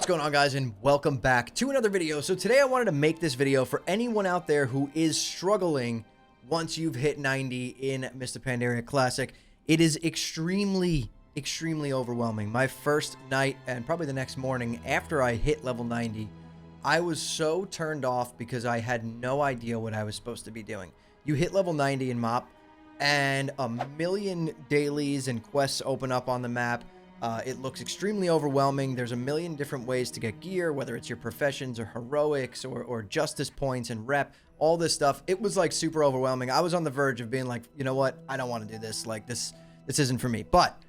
going on, guys, and welcome back to another video. So today I wanted to make this video for anyone out there who is struggling once you've hit 90 in Mr. Pandaria Classic. It is extremely overwhelming. My first night and probably the next morning after I hit level 90, I was so turned off because I had no idea what I was supposed to be doing. You hit level 90 in MOP and a million dailies and quests open up on the map. It looks extremely overwhelming. There's a million different ways to get gear, whether it's your professions or heroics or justice points and rep, all this stuff. It was like super overwhelming. I was on the verge of being like, you know what? I don't want to do this. Like this isn't for me. But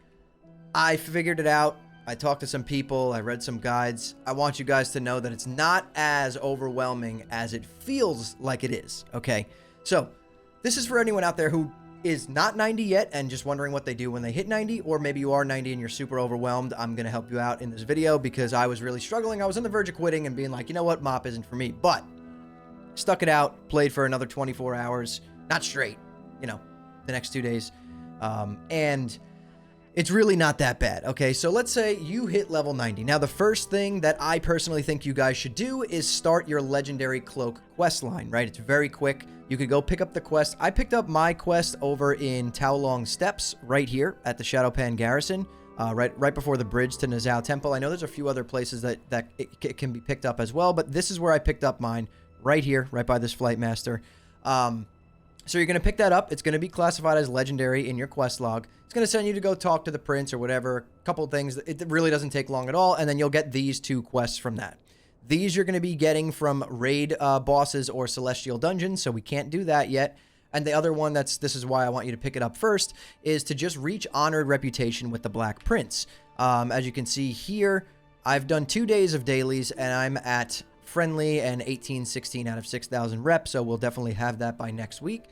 I figured it out. I talked to some people. I read some guides. I want you guys to know that it's not as overwhelming as it feels like it is. Okay. So this is for anyone out there who is not 90 yet and just wondering what they do when they hit 90, or maybe you are 90 and you're super overwhelmed. I'm going to help you out in this video because I was really struggling. I was on the verge of quitting and being like, you know what, MOP isn't for me, but stuck it out, played for another 24 hours, not straight, you know, the next 2 days. And it's really not that bad. Okay, so let's say you hit level 90. Now, the first thing that I personally think you guys should do is start your legendary cloak quest line, right? It's very quick. You could go pick up the quest. I picked up my quest over in Taolong Steps right here at the Shadowpan Garrison, right before the bridge to Nazao Temple. I know there's a few other places that it can be picked up as well, but this is where I picked up mine, right here, right by this Flight Master. So you're going to pick that up. It's going to be classified as legendary in your quest log. It's going to send you to go talk to the prince or whatever, a couple of things. It really doesn't take long at all, and then you'll get these two quests from that. These you're going to be getting from raid bosses or celestial dungeons, so we can't do that yet. And the other one, this is why I want you to pick it up first, is to just reach honored reputation with the Black Prince. As you can see here, I've done 2 days of dailies, and I'm at friendly and 1816 out of 6,000 reps, so we'll definitely have that by next week.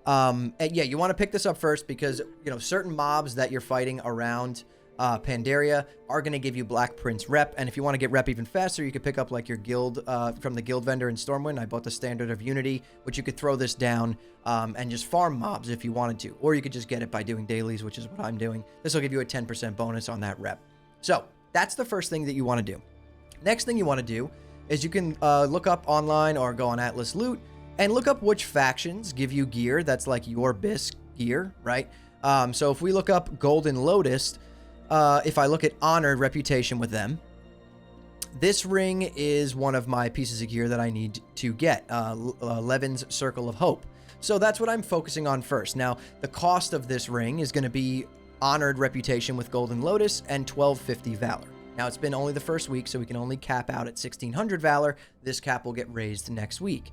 And yeah, you want to pick this up first because, you know, certain mobs that you're fighting around Pandaria are going to give you Black Prince rep, and if you want to get rep even faster, you could pick up like your guild from the guild vendor in Stormwind. I bought the Standard of Unity, which you could throw this down and just farm mobs if you wanted to, or you could just get it by doing dailies, which is what I'm doing. This will give you a 10% bonus on that rep. So that's the first thing that you want to do. Next thing you want to do is you can look up online or go on Atlas Loot and look up which factions give you gear that's like your BIS gear, right? So if we look up Golden Lotus, if I look at honored reputation with them, this ring is one of my pieces of gear that I need to get, Levin's Circle of Hope. So that's what I'm focusing on first. Now, the cost of this ring is going to be honored reputation with Golden Lotus and 1250 Valor. Now, it's been only the first week, so we can only cap out at 1600 Valor. This cap will get raised next week.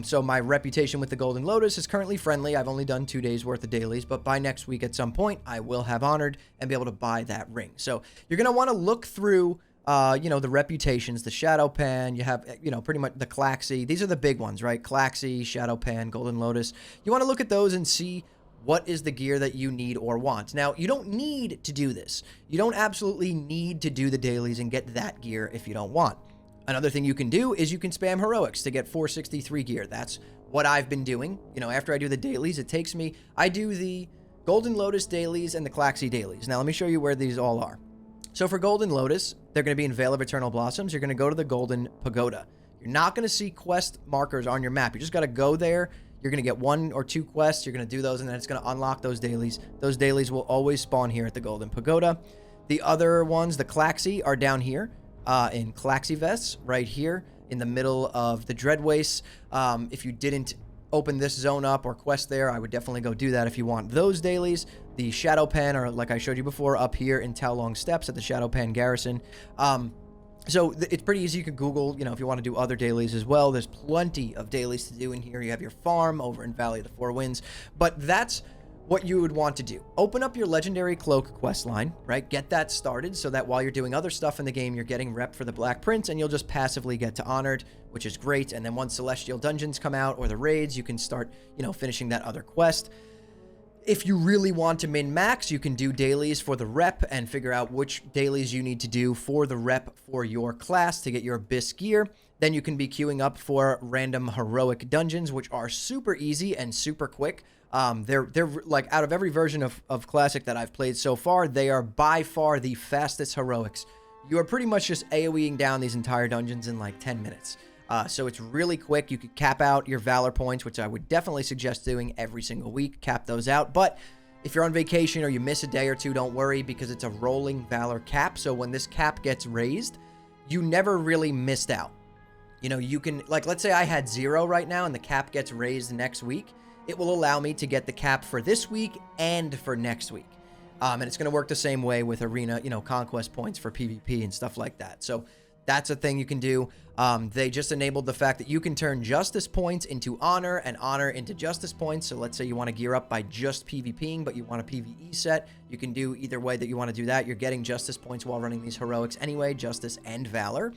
So my reputation with the Golden Lotus is currently friendly. I've only done 2 days worth of dailies, but by next week at some point, I will have honored and be able to buy that ring. So you're going to want to look through, you know, the reputations, the Shadowpan. You have, you know, pretty much the Claxi. These are the big ones, right? Claxi, Shadowpan, Golden Lotus. You want to look at those and see what is the gear that you need or want. Now, you don't need to do this. You don't absolutely need to do the dailies and get that gear if you don't want. Another thing you can do is you can spam heroics to get 463 gear. That's what I've been doing. You know, after I do the dailies, it takes me, I do the Golden Lotus dailies and the Claxi dailies. Now, let me show you where these all are. So for Golden Lotus, they're going to be in Vale of Eternal Blossoms. You're going to go to the Golden Pagoda. You're not going to see quest markers on your map. You just got to go there. You're going to get 1 or 2 quests. You're going to do those, and then it's going to unlock those dailies. Those dailies will always spawn here at the Golden Pagoda. The other ones, the Claxi, are down here in Claxi Vests, right here in the middle of the Dread Wastes. If you didn't open this zone up or quest there, I would definitely go do that if you want those dailies. The Shadowpan are, like I showed you before, up here in Taolong Steps at the Shadowpan Garrison. So it's pretty easy. You can Google, you know, if you want to do other dailies as well. There's plenty of dailies to do in here. You have your farm over in Valley of the Four Winds. But that's what you would want to do. Open up your Legendary Cloak quest line, right? Get that started so that while you're doing other stuff in the game, you're getting rep for the Black Prince, and you'll just passively get to Honored, which is great. And then once Celestial Dungeons come out or the raids, you can start, you know, finishing that other quest. If you really want to min-max, you can do dailies for the rep and figure out which dailies you need to do for the rep for your class to get your BIS gear. Then you can be queuing up for random heroic dungeons, which are super easy and super quick. They're like, out of every version of Classic that I've played so far, they are by far the fastest heroics you are pretty much just AoEing down these entire dungeons in like 10 minutes. So it's really quick. You could cap out your Valor points, which I would definitely suggest doing every single week. Cap those out. But if you're on vacation or you miss a day or two, don't worry, because it's a rolling Valor cap. So when this cap gets raised, you never really missed out. You know, you can, like, let's say I had 0 right now and the cap gets raised next week. It will allow me to get the cap for this week and for next week. And it's going to work the same way with arena, you know, conquest points for PvP and stuff like that. So that's a thing you can do. They just enabled the fact that you can turn justice points into honor and honor into justice points. So let's say you want to gear up by just PvPing, but you want a PvE set. You can do either way that you want to do that. You're getting justice points while running these heroics anyway, justice and valor.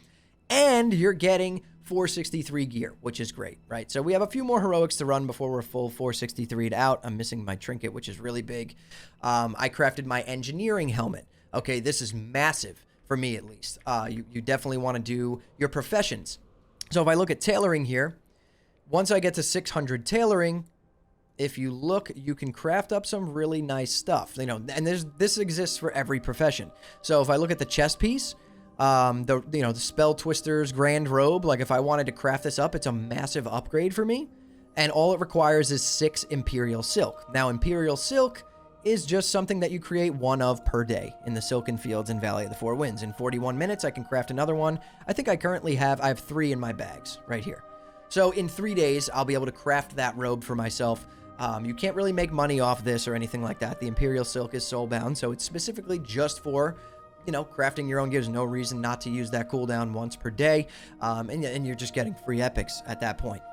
And you're getting 463 gear, which is great, right? So we have a few more heroics to run before we're full 463'd out. I'm missing my trinket, which is really big. I crafted my engineering helmet. Okay, this is massive. For me, at least. You definitely want to do your professions. So if I look at tailoring here, once I get to 600 tailoring, if you look, you can craft up some really nice stuff. You know, and this exists for every profession. So if I look at the chest piece, the spell twisters grand robe, like if I wanted to craft this up, it's a massive upgrade for me. And all it requires is 6 imperial silk. Now, imperial silk is just something that you create 1 of per day in the Silken Fields in Valley of the Four Winds. In 41 minutes, I can craft another one. I think I have 3 in my bags right here. So in 3 days, I'll be able to craft that robe for myself. You can't really make money off this or anything like that. The Imperial Silk is soulbound, so it's specifically just for, you know, crafting your own gear. There's no reason not to use that cooldown once per day, and you're just getting free epics at that point.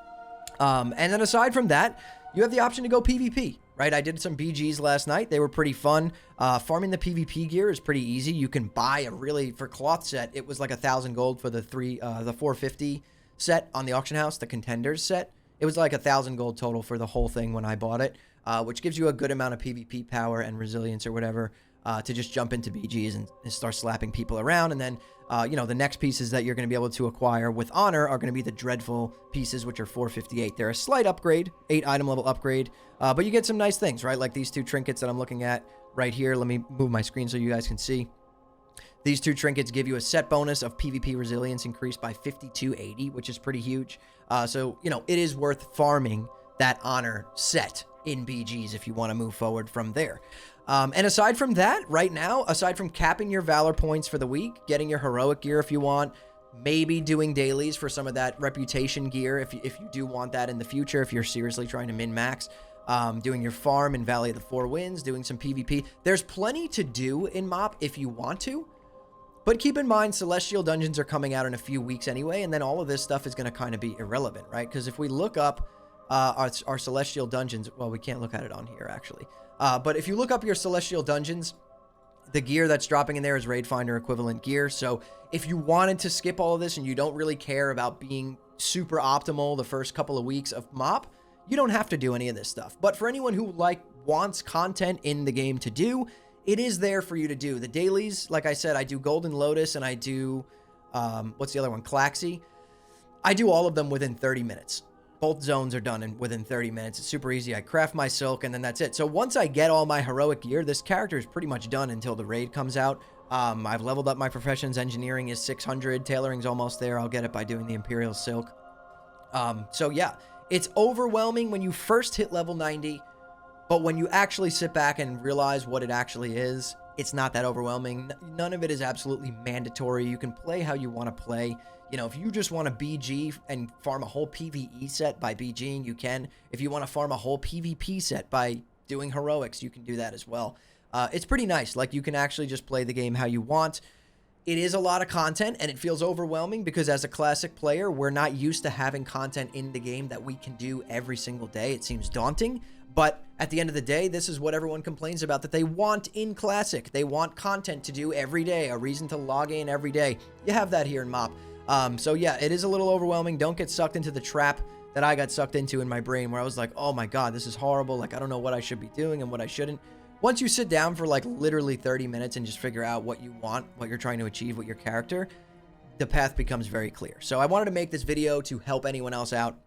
And then aside from that, you have the option to go PvP, right? I did some BGs last night. They were pretty fun. Farming the PvP gear is pretty easy. You can buy for cloth set, it was like 1,000 gold for the 450 set on the auction house, the contenders set. It was like 1,000 gold total for the whole thing when I bought it, which gives you a good amount of PvP power and resilience or whatever to just jump into BGs and start slapping people around. And then, the next pieces that you're going to be able to acquire with honor are going to be the dreadful pieces, which are 458. They're a slight upgrade, 8 item level upgrade, but you get some nice things, right? Like these 2 trinkets that I'm looking at right here. Let me move my screen so you guys can see. These 2 trinkets give you a set bonus of PvP resilience increased by 5280, which is pretty huge. So, you know, it is worth farming that honor set in BGs if you want to move forward from there. And aside from that, right now, aside from capping your Valor points for the week, getting your heroic gear if you want, maybe doing dailies for some of that reputation gear if you do want that in the future, if you're seriously trying to min-max, doing your farm in Valley of the Four Winds, doing some PvP. There's plenty to do in MOP if you want to, but keep in mind Celestial Dungeons are coming out in a few weeks anyway, and then all of this stuff is going to kind of be irrelevant, right? Because if we look up our Celestial Dungeons, well, we can't look at it on here, actually. But if you look up your Celestial Dungeons, the gear that's dropping in there is Raid Finder equivalent gear. So if you wanted to skip all of this and you don't really care about being super optimal the first couple of weeks of MOP, you don't have to do any of this stuff. But for anyone who wants content in the game to do, it is there for you to do. The dailies, like I said, I do Golden Lotus and I do, what's the other one? Klaxi. I do all of them within 30 minutes. Both zones are done within 30 minutes. It's super easy. I craft my silk, and then that's it. So once I get all my heroic gear, this character is pretty much done until the raid comes out. I've leveled up my professions. Engineering is 600. Tailoring's almost there. I'll get it by doing the Imperial Silk. So yeah, it's overwhelming when you first hit level 90, but when you actually sit back and realize what it actually is, it's not that overwhelming. None of it is absolutely mandatory. You can play how you want to play. You know, if you just want to BG and farm a whole PvE set by BGing, you can. If you want to farm a whole PvP set by doing heroics, you can do that as well. It's pretty nice. Like, you can actually just play the game how you want. It is a lot of content, and it feels overwhelming because as a classic player, we're not used to having content in the game that we can do every single day. It seems daunting, but at the end of the day, this is what everyone complains about that they want in Classic. They want content to do every day, a reason to log in every day. You have that here in MOP. So yeah, it is a little overwhelming. Don't get sucked into the trap that I got sucked into in my brain where I was like, oh my God, this is horrible. Like, I don't know what I should be doing and what I shouldn't. Once you sit down for like literally 30 minutes and just figure out what you want, what you're trying to achieve with your character, the path becomes very clear. So I wanted to make this video to help anyone else out,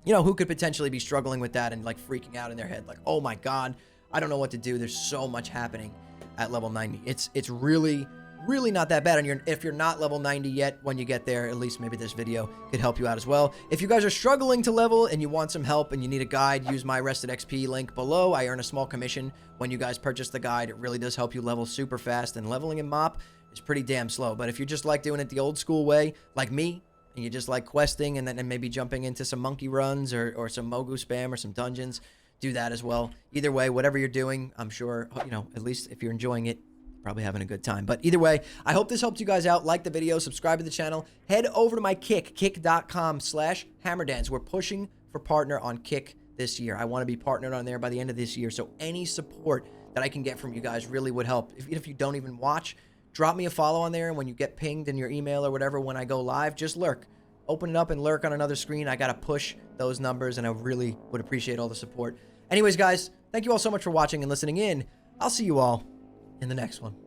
you know, who could potentially be struggling with that and like freaking out in their head. Like, oh my God, I don't know what to do. There's so much happening at level 90. It's really, really not that bad. And if you're not level 90 yet, when you get there, at least maybe this video could help you out as well. If you guys are struggling to level and you want some help and you need a guide, use my Rested XP link below. I earn a small commission when you guys purchase the guide. It really does help you level super fast, and leveling in MOP is pretty damn slow. But if you just like doing it the old school way, like me, and you just like questing and then maybe jumping into some monkey runs or some Mogu spam or some dungeons, do that as well. Either way, whatever you're doing, I'm sure, you know, at least if you're enjoying it, probably having a good time. But either way, I hope this helped you guys out. Like the video, subscribe to the channel, head over to my Kick, kick.com/hammerdance. We're pushing for partner on Kick this year. I want to be partnered on there by the end of this year, so any support that I can get from you guys really would help. If you don't even watch, drop me a follow on there, and when you get pinged in your email or whatever when I go live, just lurk. Open it up and lurk on another screen. I got to push those numbers, and I really would appreciate all the support. Anyways, guys, thank you all so much for watching and listening in. I'll see you all in the next one.